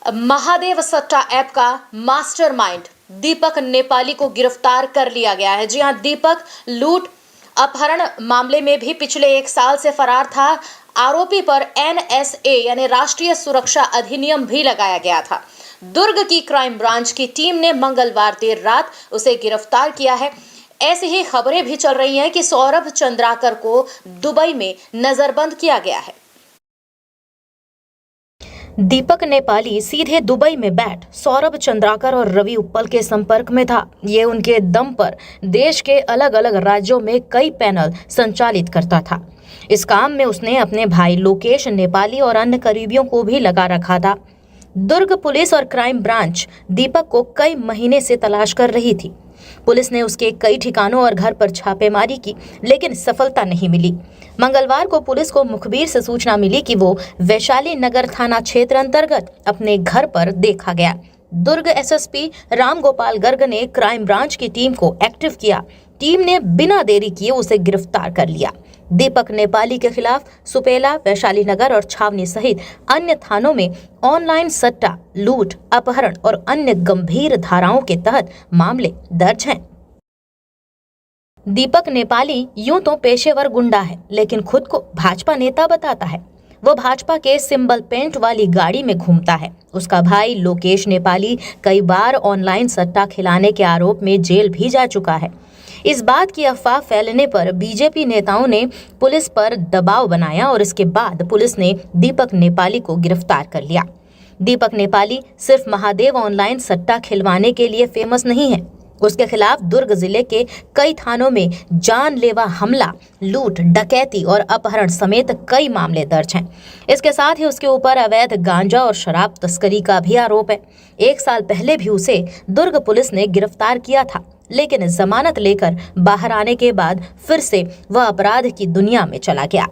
महादेव सट्टा ऐप का मास्टरमाइंड दीपक नेपाली को गिरफ्तार कर लिया गया है। जी हां, दीपक लूट अपहरण मामले में भी पिछले 1 साल से फरार था। आरोपी पर NSA यानी राष्ट्रीय सुरक्षा अधिनियम भी लगाया गया था। दुर्ग की क्राइम ब्रांच की टीम ने मंगलवार देर रात उसे गिरफ्तार किया है। ऐसी ही खबरें भी चल रही हैं कि सौरभ चंद्राकर को दुबई में नजरबंद किया गया है। दीपक नेपाली सीधे दुबई में बैठ सौरभ चंद्राकर और रवि उप्पल के संपर्क में था। ये उनके दम पर देश के अलग अलग राज्यों में कई पैनल संचालित करता था। इस काम में उसने अपने भाई लोकेश नेपाली और अन्य करीबियों को भी लगा रखा था। दुर्ग पुलिस और क्राइम ब्रांच दीपक को कई महीने से तलाश कर रही थी। पुलिस ने उसके कई ठिकानों और घर पर छापेमारी की, लेकिन सफलता नहीं मिली। मंगलवार को पुलिस को मुखबिर से सूचना मिली कि वो वैशाली नगर थाना क्षेत्र अंतर्गत अपने घर पर देखा गया। दुर्ग SSP राम गोपाल गर्ग ने क्राइम ब्रांच की टीम को एक्टिव किया। टीम ने बिना देरी किए उसे गिरफ्तार कर लिया। दीपक नेपाली के खिलाफ सुपेला, वैशाली नगर और छावनी सहित अन्य थानों में ऑनलाइन सट्टा, लूट, अपहरण और अन्य गंभीर धाराओं के तहत मामले दर्ज हैं। दीपक नेपाली यूं तो पेशेवर गुंडा है, लेकिन खुद को भाजपा नेता बताता है। वो भाजपा के सिंबल पेंट वाली गाड़ी में घूमता है। उसका भाई लोकेश नेपाली कई बार ऑनलाइन सट्टा खिलाने के आरोप में जेल भी जा चुका है। इस बात की अफवाह फैलने पर बीजेपी नेताओं ने पुलिस पर दबाव बनाया और इसके बाद पुलिस ने दीपक नेपाली को गिरफ्तार कर लिया। दीपक नेपाली सिर्फ महादेव ऑनलाइन सट्टा खिलवाने के लिए फेमस नहीं है। उसके खिलाफ दुर्ग जिले के कई थानों में जानलेवा हमला, लूट, डकैती और अपहरण समेत कई मामले दर्ज हैं। इसके साथ ही उसके ऊपर अवैध गांजा और शराब तस्करी का भी आरोप है। 1 साल पहले भी उसे दुर्ग पुलिस ने गिरफ्तार किया था, लेकिन जमानत लेकर बाहर आने के बाद फिर से वह अपराध की दुनिया में चला गया।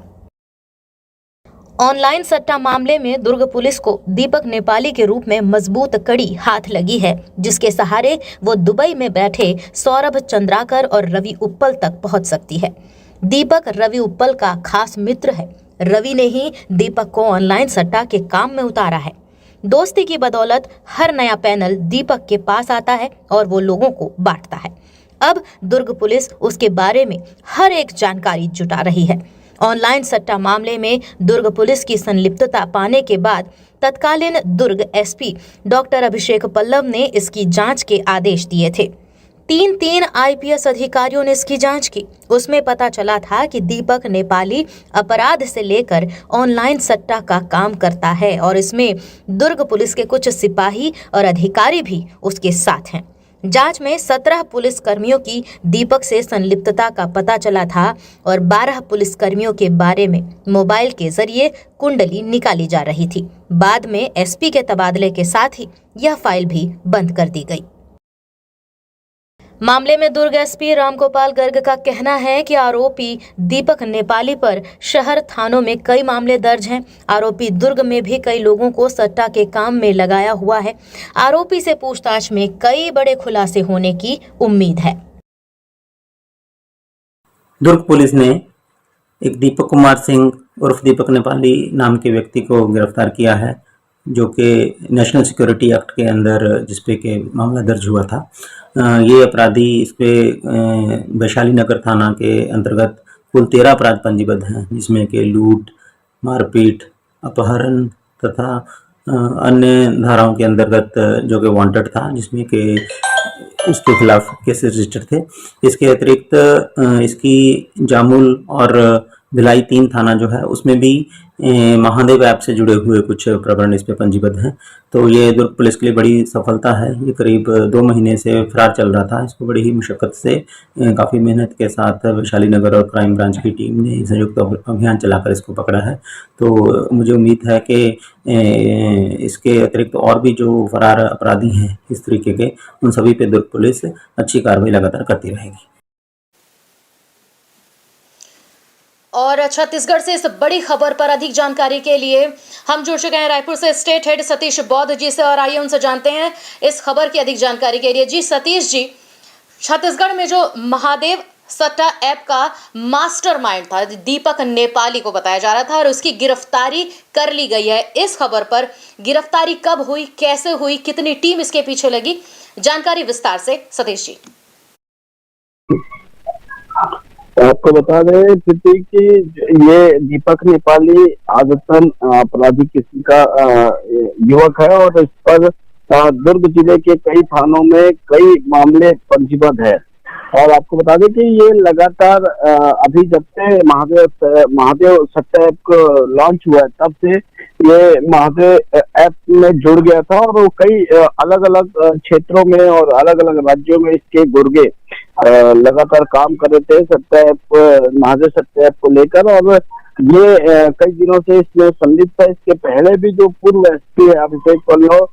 ऑनलाइन सट्टा मामले में दुर्ग पुलिस को दीपक नेपाली के रूप में मजबूत कड़ी हाथ लगी है, जिसके सहारे वो दुबई में बैठे सौरभ चंद्राकर और रवि उप्पल तक पहुंच सकती है। दीपक रवि उप्पल का खास मित्र है। रवि ने ही दीपक को ऑनलाइन सट्टा के काम में उतारा है। दोस्ती की बदौलत हर नया पैनल दीपक के पास आता है और वो लोगों को बांटता है। अब दुर्ग पुलिस उसके बारे में हर एक जानकारी जुटा रही है। ऑनलाइन सट्टा मामले में दुर्ग पुलिस की संलिप्तता पाने के बाद तत्कालीन दुर्ग SP डॉक्टर अभिषेक पल्लव ने इसकी जांच के आदेश दिए थे। 3 IPS अधिकारियों ने इसकी जांच की। उसमें पता चला था कि दीपक नेपाली अपराध से लेकर ऑनलाइन सट्टा का काम करता है और इसमें दुर्ग पुलिस के कुछ सिपाही और अधिकारी भी उसके साथ हैं। जांच में 17 पुलिस कर्मियों की दीपक से संलिप्तता का पता चला था और 12 पुलिस कर्मियों के बारे में मोबाइल के जरिए कुंडली निकाली जा रही थी। बाद में SP के तबादले के साथ ही यह फाइल भी बंद कर दी गई। मामले में दुर्ग SP रामगोपाल गर्ग का कहना है कि आरोपी दीपक नेपाली पर शहर थानों में कई मामले दर्ज हैं। आरोपी दुर्ग में भी कई लोगों को सट्टा के काम में लगाया हुआ है। आरोपी से पूछताछ में कई बड़े खुलासे होने की उम्मीद है। दुर्ग पुलिस ने एक दीपक कुमार सिंह उर्फ दीपक नेपाली नाम के व्यक्ति को गिरफ्तार किया है, जो कि नेशनल सिक्योरिटी एक्ट के अंदर जिसपे के मामला दर्ज हुआ था। ये अपराधी इस पे वैशाली नगर थाना के अंतर्गत कुल 13 अपराध पंजीबद्ध हैं, जिसमें कि लूट, मारपीट, अपहरण तथा अन्य धाराओं के अंतर्गत जो कि वांटेड था, जिसमें कि इसके खिलाफ केस रजिस्टर थे। इसके अतिरिक्त इसकी जामुल और भिलाई 3 थाना जो है उसमें भी महादेव ऐप से जुड़े हुए कुछ प्रकरण इस पे पंजीबद्ध हैं। तो ये दुर्ग पुलिस के लिए बड़ी सफलता है। ये करीब 2 महीने से फरार चल रहा था। इसको बड़ी ही मुशक्कत से काफ़ी मेहनत के साथ वैशाली नगर और क्राइम ब्रांच की टीम ने संयुक्त अभियान चलाकर इसको पकड़ा है। तो मुझे उम्मीद है कि इसके अतिरिक्त और भी जो फरार अपराधी हैं इस तरीके के, उन सभी पे दुर्ग पुलिस अच्छी कार्रवाई लगातार करती रहेगी। और छत्तीसगढ़ से इस बड़ी खबर पर अधिक जानकारी के लिए हम जुड़ चुके हैं रायपुर से स्टेट हेड सतीश बौद्ध जी से, और आइए उनसे जानते हैं इस खबर की अधिक जानकारी के लिए। जी सतीश जी, छत्तीसगढ़ में जो महादेव सट्टा ऐप का मास्टरमाइंड था, दीपक नेपाली को बताया जा रहा था और उसकी गिरफ्तारी कर ली गई है। इस खबर पर गिरफ्तारी कब हुई, कैसे हुई, कितनी टीम इसके पीछे लगी, जानकारी विस्तार से सतीश जी। आपको बता दें प्रतीक कि ये दीपक नेपाली आदतन अपराधी किस्म का युवक है और इस पर दुर्ग जिले के कई थानों में कई मामले पंजीबद्ध है। और आपको बता दें कि ये लगातार अभी जब से महादेव सट्टा ऐप लॉन्च हुआ है तब से ये महादेव ऐप में जुड़ गया था और वो कई अलग अलग क्षेत्रों में और अलग अलग राज्यों में इसके गुर्गे लगातार काम कर रहे थे सट्टा ऐप महादेव सट्टा ऐप को लेकर। और ये कई दिनों से इसमें संलिप्त था। इसके पहले भी जो पूर्व एसपी है अभिषेक पल्लव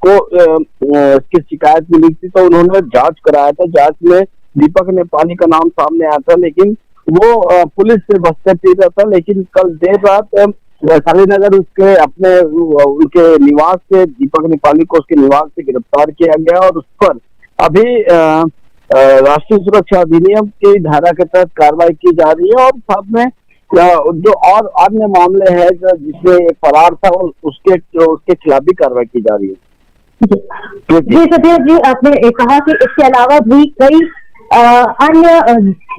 को इसकी शिकायत मिली थी तो उन्होंने जांच कराया था। जांच में दीपक नेपाली का नाम सामने आया था लेकिन वो पुलिस से बचते फिर रहा था। लेकिन कल देर रात वैशालीनगर उसके अपने उनके निवास से दीपक नेपाली को उसके निवास से गिरफ्तार किया गया और उस पर अभी राष्ट्रीय सुरक्षा अधिनियम की धारा के तहत कार्रवाई की जा रही है। और साथ में जो और अन्य मामले हैं जिसमें फरार था उसके खिलाफ भी कार्रवाई की जा रही है। जी सतीश जी, आपने कहा कि इसके अलावा भी कई अन्य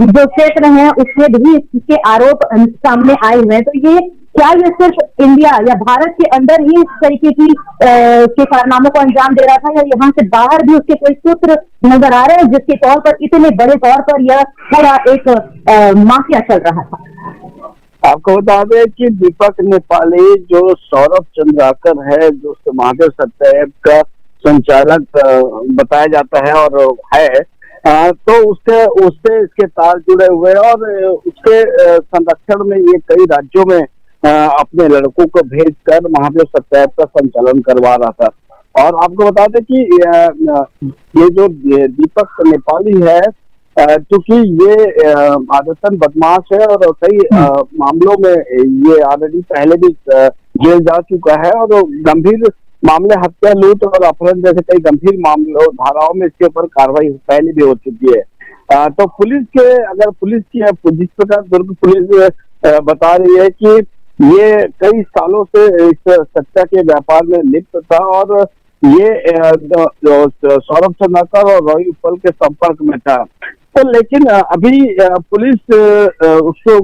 जो क्षेत्र हैं उसमें भी इसके आरोप सामने आए हुए हैं। तो ये सिर्फ इंडिया या भारत के अंदर ही इस तरीके की के कारनामों को अंजाम दे रहा था या यहाँ से बाहर भी उसके कोई सूत्र नजर आ रहे हैं जिसके तौर पर इतने बड़े तौर पर यह पूरा एक माफिया चल रहा था? आपको बता दें कि दीपक नेपाली जो सौरभ चंद्राकर है जो महादेव सट्टा ऐप का संचालक बताया जाता है और है तो उससे इसके तार जुड़े हुए और उसके संरक्षण में ये कई राज्यों में अपने लड़कों को भेजकर महादेव सट्टा ऐप का संचालन करवा रहा था। और आपको बता दें कि ये जो दीपक नेपाली है क्योंकि ये आदतन बदमाश है और कई मामलों में ये ऑलरेडी पहले भी जेल जा चुका है और गंभीर मामले हत्या, लूट और अपहरण जैसे कई गंभीर मामलों धाराओं में इसके ऊपर कार्रवाई पहले भी हो चुकी है। तो पुलिस की जिस प्रकार दुर्ग पुलिस बता रही है कि ये कई सालों से इस सट्टा के व्यापार में लिप्त था और ये सौरभ चंद्राकर और रवि उपल के संपर्क में था। तो लेकिन अभी पुलिस उसको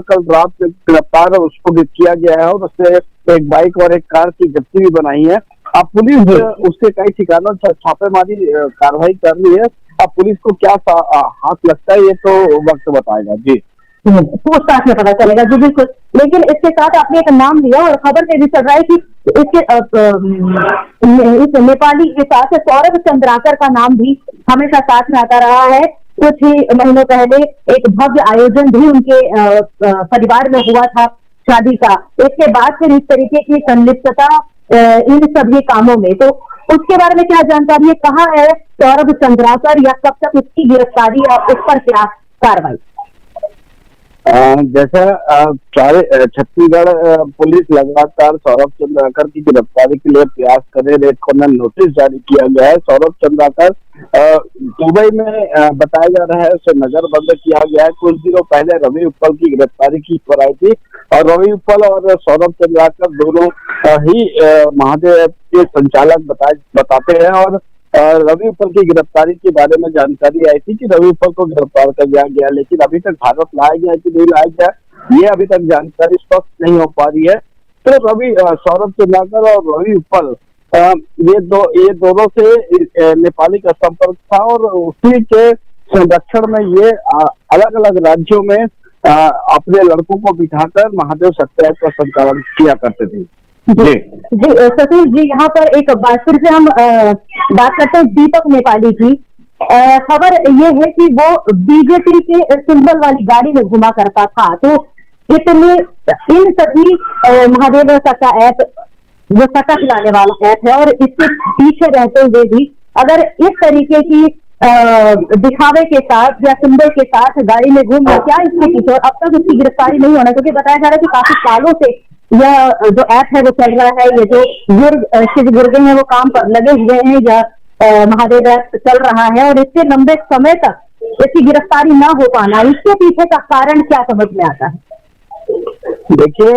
कल रात गिरफ्तार उसको भी किया गया है और उससे एक बाइक और एक कार की जब्ती भी बनाई है। अब पुलिस उसके कई ठिकानों छापेमारी कार्रवाई कर रही है। अब पुलिस को क्या हाथ लगता है ये तो वक्त बताएगा। जी पूछताछ में पता चलेगा। जी बिल्कुल, लेकिन इसके साथ आपने एक नाम लिया और खबर में भी चल रहा है कि इस नेपाली के साथ सौरभ चंद्राकर का नाम भी हमेशा साथ में आता रहा है। कुछ ही महीनों पहले एक भव्य आयोजन भी उनके परिवार में हुआ था शादी का। इसके बाद फिर इस तरीके की संलिप्तता इन सभी कामों में, तो उसके बारे में क्या जानकारी है? कहाँ है सौरभ चंद्राकर या कब तक उसकी गिरफ्तारी और उस पर क्या कार्रवाई? जैसा छत्तीसगढ़ पुलिस लगातार सौरभ चंद्राकर की गिरफ्तारी के लिए प्रयास कर रहे, रेड कॉर्नर नोटिस जारी किया गया है। सौरभ चंद्राकर दुबई में बताया जा रहा है उसे नजरबंद किया गया है। कुछ दिनों पहले रवि उपल की गिरफ्तारी की खबर आई थी और रवि उपल और सौरभ चंद्राकर दोनों ही महादेव के संचालक बताते हैं। और रवि उपल की गिरफ्तारी के बारे में जानकारी आई थी कि रवि उपल को गिरफ्तार कर लिया गया, लेकिन अभी तक भारत लाया गया कि नहीं लाया गया ये अभी तक जानकारी स्पष्ट नहीं हो पा रही है। तो सौरभ चंद्राकर और रवि उपल ये दोनों से नेपाली का संपर्क था और उसी के संरक्षण में ये अलग अलग राज्यों में अपने लड़कों को बिठाकर महादेव सट्टा ऐप का संचालन किया करते थे। जी सतीश जी, यहाँ पर एक बार फिर से हम बात करते हैं दीपक नेपाली की। खबर ये है कि वो बीजेपी के सिंबल वाली गाड़ी में घुमा करता था। तो इन सभी महादेव सट्टा ऐप जो सट्टा खिलाने वाला ऐप है और इसके पीछे रहते हुए भी अगर इस तरीके की दिखावे के साथ या सिंबल के साथ गाड़ी में घूम रहा, क्या इसके पीछे? और अब तक उसकी गिरफ्तारी नहीं होना, क्योंकि बताया जा रहा है कि काफी सालों से यह जो ऐप है वो चल रहा है। ये जो शिव गुर्गे हैं वो काम पर लगे हुए हैं या महादेव ऐप चल रहा है और इससे लंबे समय तक इसकी गिरफ्तारी ना हो पाना, इसके पीछे का कारण क्या समझ में आता है? देखिए,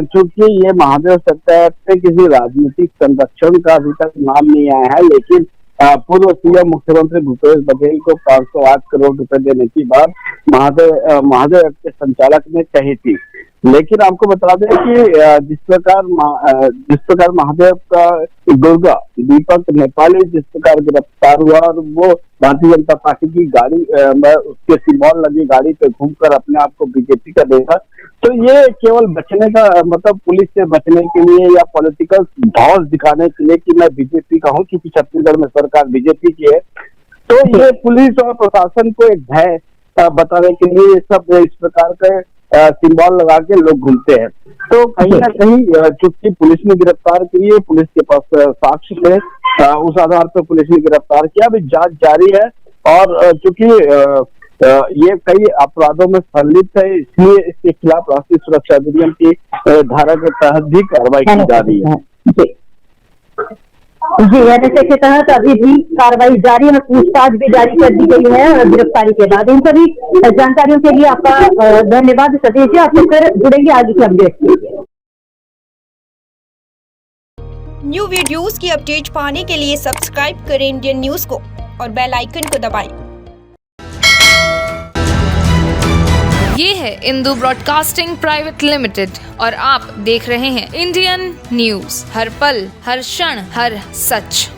चूंकि ये महादेव सत्याग्रह पे किसी राजनीतिक संरक्षण का अभी तक नाम नहीं आया है, लेकिन पूर्व सीएम मुख्यमंत्री भूपेश बघेल को 508 करोड़ रुपए देने की बात महादेव के संचालक ने कही थी। लेकिन आपको बता दें कि जिस प्रकार महादेव का गुर्गा दीपक नेपाली जिस प्रकार गिरफ्तार हुआ और वो भारतीय जनता पार्टी की गाड़ी में उसके सिंबल लगी गाड़ी पे घूमकर अपने आप को बीजेपी का देखा, तो ये केवल बचने का मतलब पुलिस से बचने के लिए या पॉलिटिकल धौस दिखाने के लिए कि मैं बीजेपी का हूँ, क्योंकि छत्तीसगढ़ में सरकार बीजेपी की है, तो ये पुलिस और प्रशासन को एक भय बताने के लिए सब इस प्रकार के सिंबल लगा के लोग घूमते हैं। तो कहीं ना कहीं चूंकि पुलिस ने गिरफ्तार की है, पुलिस के पास साक्ष्य थे, उस आधार पर पुलिस ने गिरफ्तार किया। अभी जांच जारी है और चूंकि ये कई अपराधों में संलिप्त है, इसलिए इसके खिलाफ राष्ट्रीय सुरक्षा अधिनियम की धारा के तहत भी कार्रवाई की जा रही है। जी, एनएसए के तहत अभी भी कार्रवाई जारी है, पूछताछ भी जारी कर दी गई है गिरफ्तारी के बाद। इन सभी जानकारियों के लिए आपका धन्यवाद सतीश जी। आपसे फिर जुड़ेंगे आगे की अपडेट के लिए। न्यू वीडियोस की अपडेट पाने के लिए सब्सक्राइब करें इंडियन न्यूज को और बेल आइकन को दबाएं। ये है इंदू ब्रॉडकास्टिंग प्राइवेट लिमिटेड और आप देख रहे हैं इंडियन न्यूज, हर पल हर क्षण हर सच।